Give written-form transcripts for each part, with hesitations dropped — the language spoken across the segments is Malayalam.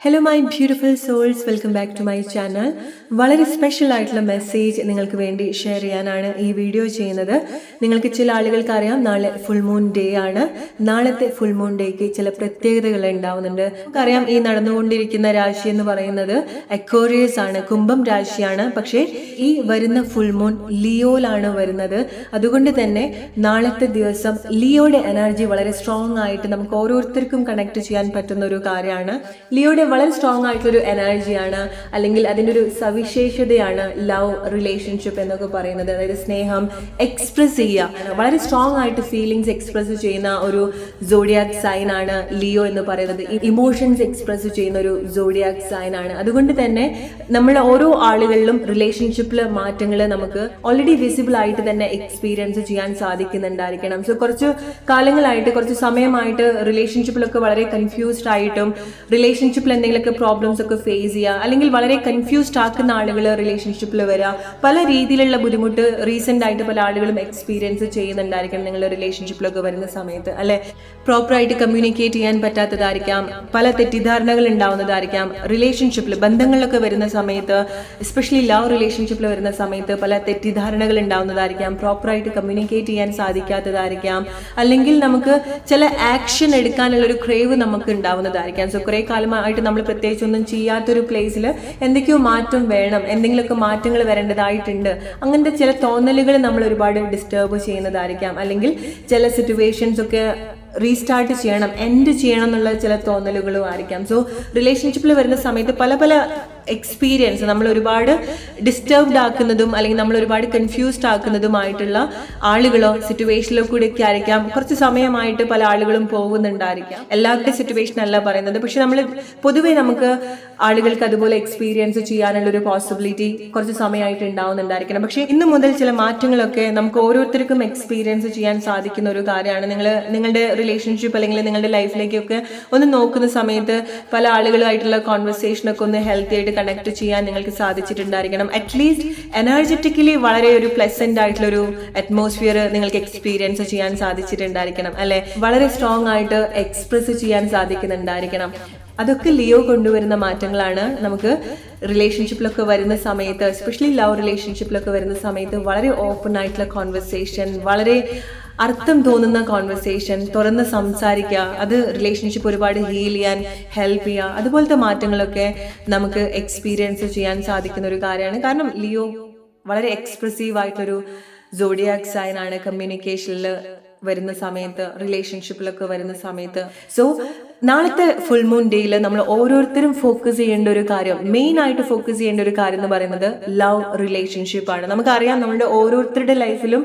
Hello my beautiful souls, welcome back to my channel. വളരെ സ്പെഷ്യൽ ആയിട്ടുള്ള മെസ്സേജ് നിങ്ങൾക്ക് വേണ്ടി ഷെയർ ചെയ്യാനാണ് ഈ വീഡിയോ ചെയ്യുന്നത്. നിങ്ങൾക്ക് ചില ആളുകൾക്ക് അറിയാം, നാളെ ഫുൾ മൂൺ ഡേ ആണ്. നാളത്തെ ഫുൾ മൂൺ ഡേക്ക് ചില പ്രത്യേകതകൾ ഉണ്ടാവുന്നുണ്ട്. നമുക്കറിയാം, ഈ നടന്നുകൊണ്ടിരിക്കുന്ന രാശി എന്ന് പറയുന്നത് അക്വേറിയസ് ആണ്, കുംഭം രാശിയാണ്. പക്ഷേ ഈ വരുന്ന ഫുൾ മൂൺ ലിയോയിലാണ് വരുന്നത്. അതുകൊണ്ട് തന്നെ നാളത്തെ ദിവസം ലിയോയുടെ എനർജി വളരെ സ്ട്രോങ് ആയിട്ട് നമുക്ക് ഓരോരുത്തർക്കും കണക്ട് ചെയ്യാൻ പറ്റുന്ന ഒരു കാര്യമാണ്. ലിയോയുടെ വളരെ സ്ട്രോങ് ആയിട്ടൊരു എനർജിയാണ്, അല്ലെങ്കിൽ അതിൻ്റെ ഒരു സവിശേഷതയാണ് ലവ് റിലേഷൻഷിപ്പ് എന്നൊക്കെ പറയുന്നത്. അതായത് സ്നേഹം എക്സ്പ്രസ് ചെയ്യുക, വളരെ സ്ട്രോങ് ആയിട്ട് ഫീലിങ്സ് എക്സ്പ്രസ് ചെയ്യുന്ന ഒരു സോഡിയാക് സൈൻ ആണ് ലിയോ എന്ന് പറയുന്നത്. ഇമോഷൻസ് എക്സ്പ്രസ് ചെയ്യുന്ന ഒരു സോഡിയാക് സൈൻ ആണ്. അതുകൊണ്ട് തന്നെ നമ്മൾ ഓരോ ആളുകളിലും റിലേഷൻഷിപ്പിലെ മാറ്റങ്ങൾ നമുക്ക് ഓൾറെഡി വിസിബിൾ ആയിട്ട് തന്നെ എക്സ്പീരിയൻസ് ചെയ്യാൻ സാധിക്കുന്നുണ്ടായിരിക്കണം. സോ കുറച്ച് കാലങ്ങളായിട്ട്, കുറച്ച് സമയമായിട്ട് റിലേഷൻഷിപ്പിലൊക്കെ വളരെ കൺഫ്യൂസ്ഡ് ആയിട്ടും റിലേഷൻഷിപ്പിൽ എന്തെങ്കിലുമൊക്കെ പ്രോബ്ലംസ് ഒക്കെ ഫേസ് ചെയ്യുക, അല്ലെങ്കിൽ വളരെ കൺഫ്യൂസ്ഡ് ആക്കുന്ന ആളുകൾ റിലേഷൻഷിപ്പിൽ വരിക, പല രീതിയിലുള്ള ബുദ്ധിമുട്ട് റീസെന്റ് ആയിട്ട് പല ആളുകളും എക്സ്പീരിയൻസ് ചെയ്യുന്നുണ്ടായിരിക്കണം നിങ്ങളുടെ റിലേഷൻഷിപ്പിലൊക്കെ വരുന്ന സമയത്ത്, അല്ലെ? പ്രോപ്പറായിട്ട് കമ്മ്യൂണിക്കേറ്റ് ചെയ്യാൻ പറ്റാത്തതായിരിക്കാം, പല തെറ്റിദ്ധാരണകൾ ഉണ്ടാവുന്നതായിരിക്കാം. റിലേഷൻഷിപ്പിൽ, ബന്ധങ്ങളിലൊക്കെ വരുന്ന സമയത്ത്, എസ്പെഷ്യലി ലവ് റിലേഷൻഷിപ്പിൽ വരുന്ന സമയത്ത് പല തെറ്റിദ്ധാരണകൾ ഉണ്ടാവുന്നതായിരിക്കാം, പ്രോപ്പറായിട്ട് കമ്മ്യൂണിക്കേറ്റ് ചെയ്യാൻ സാധിക്കാത്തതായിരിക്കാം, അല്ലെങ്കിൽ നമുക്ക് ചില ആക്ഷൻ എടുക്കാനുള്ള ഒരു ക്രേവ് നമുക്ക് ഉണ്ടാവുന്നതായിരിക്കാം. സോ കുറെ കാലമായിട്ട് നമ്മൾ പ്രത്യേകിച്ചൊന്നും ചെയ്യാത്തൊരു പ്ലേസിൽ എന്തൊക്കെയോ മാറ്റം വേണം, എന്തെങ്കിലുമൊക്കെ മാറ്റങ്ങൾ വരേണ്ടതായിട്ടുണ്ട്, അങ്ങനത്തെ ചില തോന്നലുകൾ നമ്മൾ ഒരുപാട് ഡിസ്റ്റർബ് ചെയ്യുന്നതായിരിക്കാം. അല്ലെങ്കിൽ ചില സിറ്റുവേഷൻസ് ഒക്കെ റീസ്റ്റാർട്ട് ചെയ്യണം, എൻഡ് ചെയ്യണം എന്നുള്ള ചില തോന്നലുകളും ആയിരിക്കാം. സോ റിലേഷൻഷിപ്പിൽ വരുന്ന സമയത്ത് പല പല എക്സ്പീരിയൻസ് നമ്മൾ ഒരുപാട് ഡിസ്റ്റർബ്ഡ് ആക്കുന്നതും അല്ലെങ്കിൽ നമ്മൾ ഒരുപാട് കൺഫ്യൂസ്ഡ് ആക്കുന്നതുമായിട്ടുള്ള ആളുകളോ സിറ്റുവേഷനിലോ കൂടെയൊക്കെ ആയിരിക്കാം കുറച്ച് സമയമായിട്ട് പല ആളുകളും പോകുന്നുണ്ടായിരിക്കാം. എല്ലാവരുടെ സിറ്റുവേഷൻ അല്ല പറയുന്നത്, പക്ഷെ നമ്മൾ പൊതുവെ നമുക്ക് ആളുകൾക്ക് അതുപോലെ എക്സ്പീരിയൻസ് ചെയ്യാനുള്ള ഒരു പോസിബിലിറ്റി കുറച്ച് സമയമായിട്ട് ഉണ്ടാവുന്നുണ്ടായിരിക്കണം. പക്ഷെ ഇന്ന് മുതൽ ചില മാറ്റങ്ങളൊക്കെ നമുക്ക് ഓരോരുത്തർക്കും എക്സ്പീരിയൻസ് ചെയ്യാൻ സാധിക്കുന്ന ഒരു കാര്യമാണ്. നിങ്ങളുടെ റിലേഷൻഷിപ്പ് അല്ലെങ്കിൽ നിങ്ങളുടെ ലൈഫിലേക്കൊക്കെ ഒന്ന് നോക്കുന്ന സമയത്ത് പല ആളുകളുമായിട്ടുള്ള കോൺവെർസേഷനൊക്കെ ഒന്ന് ഹെൽത്തി ആയിട്ട് കണക്ട് ചെയ്യാൻ നിങ്ങൾക്ക് സാധിച്ചിട്ടുണ്ടായിരിക്കണം. അറ്റ്ലീസ്റ്റ് എനർജറ്റിക്കലി വളരെ ഒരു പ്ലസന്റ് ആയിട്ടുള്ള ഒരു അറ്റ്മോസ്ഫിയർ നിങ്ങൾക്ക് എക്സ്പീരിയൻസ് ചെയ്യാൻ സാധിച്ചിട്ടുണ്ടായിരിക്കണം, അല്ലെ? വളരെ സ്ട്രോങ് ആയിട്ട് എക്സ്പ്രസ് ചെയ്യാൻ സാധിക്കുന്നുണ്ടായിരിക്കണം. അതൊക്കെ ലിയോ കൊണ്ടുവരുന്ന മാറ്റങ്ങളാണ്. നമുക്ക് റിലേഷൻഷിപ്പിലൊക്കെ വരുന്ന സമയത്ത്, എസ്പെഷ്യലി ലവ് റിലേഷൻഷിപ്പിലൊക്കെ വരുന്ന സമയത്ത് വളരെ ഓപ്പൺ ആയിട്ടുള്ള കോൺവെർസേഷൻ, വളരെ അർത്ഥം തോന്നുന്ന കോൺവെർസേഷൻ, തുറന്ന് സംസാരിക്കുക, അത് റിലേഷൻഷിപ്പ് ഒരുപാട് ഹീൽ ചെയ്യാൻ ഹെൽപ്പ് ചെയ്യുക, അതുപോലത്തെ മാറ്റങ്ങളൊക്കെ നമുക്ക് എക്സ്പീരിയൻസ് ചെയ്യാൻ സാധിക്കുന്ന ഒരു കാര്യമാണ്. കാരണം ലിയോ വളരെ എക്സ്പ്രസീവ് ആയിട്ടൊരു സോഡിയാക് സൈൻ ആണ് കമ്മ്യൂണിക്കേഷനിൽ വരുന്ന സമയത്ത്, റിലേഷൻഷിപ്പിലൊക്കെ വരുന്ന സമയത്ത്. സോ നാളത്തെ ഫുൾ മൂൺ ഡേയിൽ നമ്മൾ ഓരോരുത്തരും ഫോക്കസ് ചെയ്യേണ്ട ഒരു കാര്യം, മെയിൻ ആയിട്ട് ഫോക്കസ് ചെയ്യേണ്ട ഒരു കാര്യം എന്ന് പറയുന്നത് ലവ് റിലേഷൻഷിപ്പ് ആണ്. നമുക്കറിയാം, നമ്മുടെ ഓരോരുത്തരുടെ ലൈഫിലും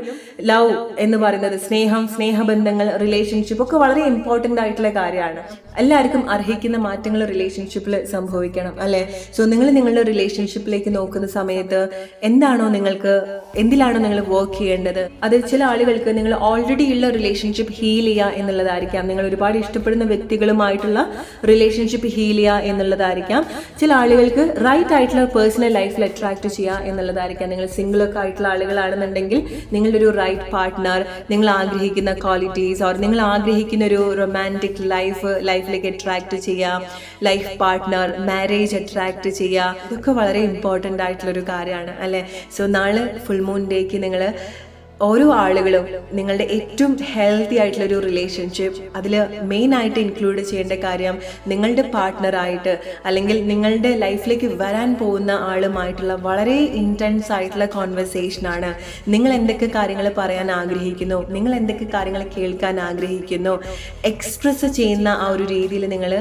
ലവ് എന്ന് പറയുന്നത്, സ്നേഹബന്ധങ്ങൾ, റിലേഷൻഷിപ്പ് ഒക്കെ വളരെ ഇമ്പോർട്ടൻ്റ് ആയിട്ടുള്ള കാര്യമാണ്. എല്ലാവർക്കും അർഹിക്കുന്ന മാറ്റങ്ങൾ റിലേഷൻഷിപ്പിൽ സംഭവിക്കണം, അല്ലെ? സോ നിങ്ങൾ നിങ്ങളുടെ റിലേഷൻഷിപ്പിലേക്ക് നോക്കുന്ന സമയത്ത് എന്തിലാണോ നിങ്ങൾ വർക്ക് ചെയ്യേണ്ടത്? അത് ചില ആളുകൾക്ക് നിങ്ങൾ ഓൾറെഡി ഉള്ള റിലേഷൻഷിപ്പ് ഹീൽ ചെയ്യുക എന്നുള്ളതായിരിക്കാം. നിങ്ങൾ ഒരുപാട് ഇഷ്ടപ്പെടുന്ന വ്യക്തികളുമായിട്ടുള്ള റിലേഷൻഷിപ്പ് ഹീൽ ചെയ്യുക എന്നുള്ളതായിരിക്കാം. ചില ആളുകൾക്ക് റൈറ്റ് ആയിട്ടുള്ള പേഴ്സണൽ ലൈഫിൽ അട്രാക്ട് ചെയ്യുക എന്നുള്ളതായിരിക്കാം. നിങ്ങൾ സിംഗിൾ ഒക്കെ ആയിട്ടുള്ള ആളുകളാണെന്നുണ്ടെങ്കിൽ നിങ്ങളുടെ ഒരു റൈറ്റ് പാർട്ട്ണർ, നിങ്ങൾ ആഗ്രഹിക്കുന്ന ക്വാളിറ്റീസ് ഓർ നിങ്ങൾ ആഗ്രഹിക്കുന്ന ഒരു റൊമാൻറ്റിക് ലൈഫിലേക്ക് അട്രാക്ട് ചെയ്യുക, ലൈഫ് പാർട്ട്ണർ, മാരേജ് അട്രാക്ട് ചെയ്യുക, ഇതൊക്കെ വളരെ ഇമ്പോർട്ടൻ്റ് ആയിട്ടുള്ള ഒരു കാര്യമാണ്, അല്ലെ? സോ നാളെ ഫുൾ മൂൺ ഡേക്ക് നിങ്ങൾ ഓരോ ആളുകളും നിങ്ങളുടെ ഏറ്റവും ഹെൽത്തി ആയിട്ടുള്ള ഒരു റിലേഷൻഷിപ്പ്, അതിൽ മെയിൻ ആയിട്ട് ഇൻക്ലൂഡ് ചെയ്യേണ്ട കാര്യം നിങ്ങളുടെ പാർട്ട്ണറായിട്ട് അല്ലെങ്കിൽ നിങ്ങളുടെ ലൈഫിലേക്ക് വരാൻ പോകുന്ന ആളുമായിട്ടുള്ള വളരെ ഇൻറ്റൻസ് ആയിട്ടുള്ള കോൺവെർസേഷനാണ്. നിങ്ങൾ എന്തൊക്കെ കാര്യങ്ങൾ പറയാൻ ആഗ്രഹിക്കുന്നു, നിങ്ങൾ എന്തൊക്കെ കാര്യങ്ങൾ കേൾക്കാൻ ആഗ്രഹിക്കുന്നു, എക്സ്പ്രസ് ചെയ്യുന്ന ആ ഒരു രീതിയിൽ നിങ്ങൾ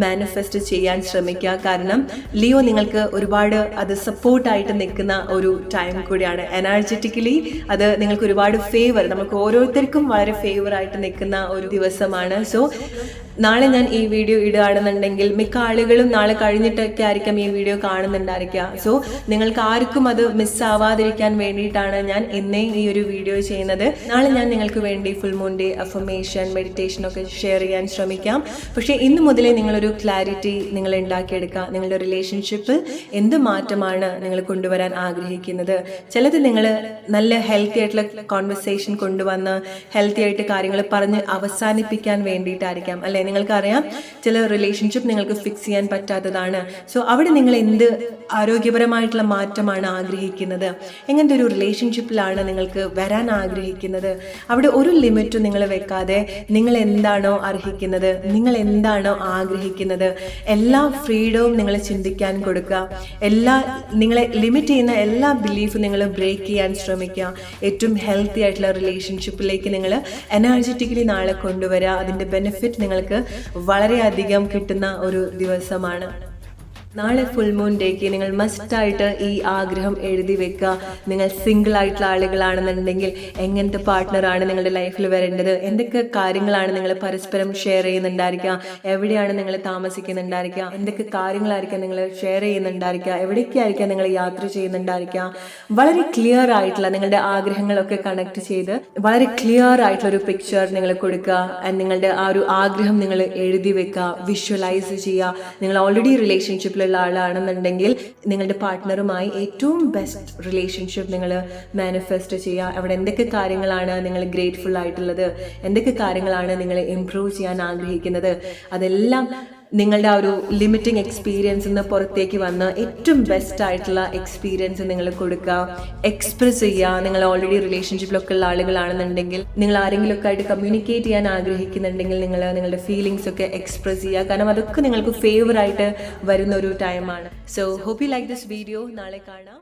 മാനിഫെസ്റ്റ് ചെയ്യാൻ ശ്രമിക്കുക. കാരണം ലിയോ നിങ്ങൾക്ക് ഒരുപാട് അത് സപ്പോർട്ടായിട്ട് നിൽക്കുന്ന ഒരു ടൈം കൂടിയാണ്. എനർജറ്റിക്കലി അത് നിങ്ങൾക്ക് ഒരുപാട് ഫേവർ, നമുക്ക് ഓരോരുത്തർക്കും വളരെ ഫേവർ ആയിട്ട് നിൽക്കുന്ന ഒരു ദിവസമാണ്. സോ നാളെ ഞാൻ ഈ വീഡിയോ ഇടുകയാണെന്നുണ്ടെങ്കിൽ മിക്ക ആളുകളും നാളെ കഴിഞ്ഞിട്ടൊക്കെ ആയിരിക്കും ഈ വീഡിയോ കാണുന്നുണ്ടായിരിക്കുക. സോ നിങ്ങൾക്ക് ആർക്കും അത് മിസ്സാവാതിരിക്കാൻ വേണ്ടിയിട്ടാണ് ഞാൻ ഇന്നേ ഈ ഒരു വീഡിയോ ചെയ്യുന്നത്. നാളെ ഞാൻ നിങ്ങൾക്ക് വേണ്ടി full moon day affirmation, meditation ഒക്കെ ഷെയർ ചെയ്യാൻ ശ്രമിക്കാം. പക്ഷേ ഇന്ന് മുതലേ നിങ്ങളൊരു ക്ലാരിറ്റി നിങ്ങൾ ഉണ്ടാക്കിയെടുക്കുക. നിങ്ങളുടെ റിലേഷൻഷിപ്പിൽ എന്ത് മാറ്റമാണ് നിങ്ങൾ കൊണ്ടുവരാൻ ആഗ്രഹിക്കുന്നത്? ചിലത് നിങ്ങൾ നല്ല ഹെൽത്തി ആയിട്ടുള്ള കോൺവെർസേഷൻ കൊണ്ടുവന്ന് ഹെൽത്തി ആയിട്ട് കാര്യങ്ങൾ പറഞ്ഞ് അവസാനിപ്പിക്കാൻ വേണ്ടിയിട്ടായിരിക്കാം, അല്ലെ? അല്ലേ? നിങ്ങൾക്കറിയാം ചില റിലേഷൻഷിപ്പ് നിങ്ങൾക്ക് ഫിക്സ് ചെയ്യാൻ പറ്റാത്തതാണ്. സോ അവിടെ നിങ്ങൾ എന്ത് ആരോഗ്യപരമായിട്ടുള്ള മാറ്റമാണ് ആഗ്രഹിക്കുന്നത്? എങ്ങനത്തെ ഒരു റിലേഷൻഷിപ്പിലാണ് നിങ്ങൾക്ക് വരാൻ ആഗ്രഹിക്കുന്നത്? അവിടെ ഒരു ലിമിറ്റും നിങ്ങൾ വെക്കാതെ നിങ്ങൾ എന്താണോ അർഹിക്കുന്നത്, നിങ്ങൾ എന്താണോ ആഗ്രഹിക്കുന്നത്, എല്ലാ ഫ്രീഡവും നിങ്ങൾ ചിന്തിക്കാൻ കൊടുക്കുക. നിങ്ങളെ ലിമിറ്റ് ചെയ്യുന്ന എല്ലാ ബിലീഫും നിങ്ങൾ ബ്രേക്ക് ചെയ്യാൻ ശ്രമിക്കുക. ഏറ്റവും ഹെൽത്തി ആയിട്ടുള്ള റിലേഷൻഷിപ്പിലേക്ക് നിങ്ങൾ എനർജറ്റിക്കലി നാളെ കൊണ്ടുവരിക. അതിൻ്റെ ബെനിഫിറ്റ് നിങ്ങൾക്ക് വളരെയധികം കിട്ടുന്ന ഒരു ദിവസമാണ്. നാളെ ഫുൾ മൂൺ ഡേക്ക് നിങ്ങൾ മസ്റ്റായിട്ട് ഈ ആഗ്രഹം എഴുതി വെക്കുക. നിങ്ങൾ സിംഗിൾ ആയിട്ടുള്ള ആളുകളാണെന്നുണ്ടെങ്കിൽ എങ്ങനത്തെ പാർട്ട്ണറാണ് നിങ്ങളുടെ ലൈഫിൽ വരേണ്ടത്, എന്തൊക്കെ കാര്യങ്ങളാണ് നിങ്ങൾ പരസ്പരം ഷെയർ ചെയ്യുന്നുണ്ടായിരിക്കുക, എവിടെയാണ് നിങ്ങൾ താമസിക്കുന്നുണ്ടായിരിക്കുക, എന്തൊക്കെ കാര്യങ്ങളായിരിക്കാം നിങ്ങൾ ഷെയർ ചെയ്യുന്നുണ്ടായിരിക്കുക, എവിടേക്കായിരിക്കാം നിങ്ങൾ യാത്ര ചെയ്യുന്നുണ്ടായിരിക്കുക. വളരെ ക്ലിയർ ആയിട്ടുള്ള നിങ്ങളുടെ ആഗ്രഹങ്ങളൊക്കെ കണക്ട് ചെയ്ത് വളരെ ക്ലിയർ ആയിട്ടുള്ള ഒരു പിക്ചർ നിങ്ങൾ കൊടുക്കുക. നിങ്ങളുടെ ആ ഒരു ആഗ്രഹം നിങ്ങൾ എഴുതി വെക്കുക, വിഷ്വലൈസ് ചെയ്യുക. നിങ്ങൾ ഓൾറെഡി റിലേഷൻഷിപ്പിൽ ഉള്ള ആളാണെന്നുണ്ടെങ്കിൽ നിങ്ങളുടെ പാർട്ട്ണറുമായി ഏറ്റവും ബെസ്റ്റ് റിലേഷൻഷിപ്പ് നിങ്ങൾ മാനിഫെസ്റ്റ് ചെയ്യുക. അവിടെ എന്തൊക്കെ കാര്യങ്ങളാണ് നിങ്ങൾ ഗ്രേറ്റ്ഫുൾ ആയിട്ടുള്ളത്, എന്തൊക്കെ കാര്യങ്ങളാണ് നിങ്ങൾ ഇംപ്രൂവ് ചെയ്യാൻ ആഗ്രഹിക്കുന്നത്, അതെല്ലാം നിങ്ങളുടെ ആ ഒരു ലിമിറ്റിംഗ് എക്സ്പീരിയൻസിൽ നിന്ന് പുറത്തേക്ക് വന്ന് ഏറ്റവും ബെസ്റ്റ് ആയിട്ടുള്ള എക്സ്പീരിയൻസ് നിങ്ങൾ കൊടുക്കുക, എക്സ്പ്രസ് ചെയ്യുക. നിങ്ങൾ ഓൾറെഡി റിലേഷൻഷിപ്പിലൊക്കെ ഉള്ള ആളുകളാണെന്നുണ്ടെങ്കിൽ, നിങ്ങൾ ആരെങ്കിലുമൊക്കെ ആയിട്ട് കമ്മ്യൂണിക്കേറ്റ് ചെയ്യാൻ ആഗ്രഹിക്കുന്നുണ്ടെങ്കിൽ നിങ്ങൾ നിങ്ങളുടെ ഫീലിങ്സ് ഒക്കെ എക്സ്പ്രസ് ചെയ്യുക. കാരണം അതൊക്കെ നിങ്ങൾക്ക് ഫേവറായിട്ട് വരുന്ന ഒരു ടൈമാണ്. So hope you like this video. നാളെ കാണാം.